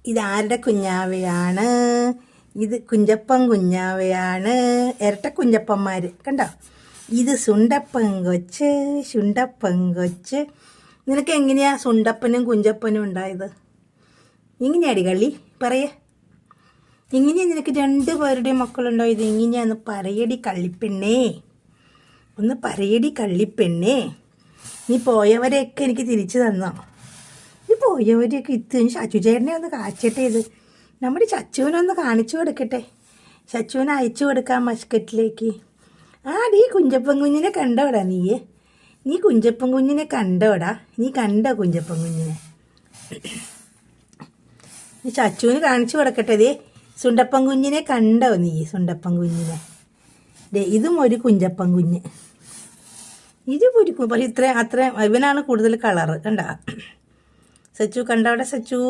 ഇതാരുടെ കുഞ്ഞാവയാണ്? ഇത് കുഞ്ചപ്പൻ കുഞ്ഞാവയാണ്. ഇരട്ട കുഞ്ചപ്പന്മാർ കണ്ടോ. ഇത് സുണ്ടപ്പൻ കൊച്ച്. നിനക്ക് എങ്ങനെയാ സുണ്ടപ്പനും കുഞ്ചപ്പനും ഉണ്ടായത്? എങ്ങനെയാടി കള്ളി പറയേ, എങ്ങനെയാ നിനക്ക് 2 പേരുടെയും മക്കളുണ്ടായത്? എങ്ങനെയാന്ന് പറയടി കള്ളിപ്പെണ്ണേ, ഒന്ന് പറയടി കള്ളിപ്പെണ്ണേ. നീ പോയവരെയൊക്കെ എനിക്ക് തിരിച്ചു തന്നോ? നീ പോയവരെയൊക്കെ ചച്ചു ചേട്ടനെ ഒന്ന് കാച്ചട്ടെ. ഇത് നമ്മുടെ ചച്ചുവിനൊന്ന് കാണിച്ചു കൊടുക്കട്ടെ. ചച്ചുവിനെ അയച്ചു കൊടുക്കാം മസ്കറ്റിലേക്ക്. നീ കുഞ്ചപ്പൻ കുഞ്ഞിനെ കണ്ടോടാ? നീ കുഞ്ചപ്പൻ കുഞ്ഞിനെ കണ്ടോടാ? നീ കണ്ടോ കുഞ്ചപ്പൻ കുഞ്ഞിനെ? നീ ചച്ചുവിന് കാണിച്ചു കൊടുക്കട്ടെ. സുണ്ടപ്പൻ കുഞ്ഞിനെ കണ്ടോ നീ? സുണ്ടപ്പൻ കുഞ്ഞിനെ ഇതും ഒരു കുഞ്ചപ്പൻ കുഞ്ഞ്. ഇത് പൊരിക്കും, പക്ഷെ അത്ര ഇവനാണ് കൂടുതൽ കളറ്. കണ്ട സച്ചു? കണ്ടോടെ സച്ചു?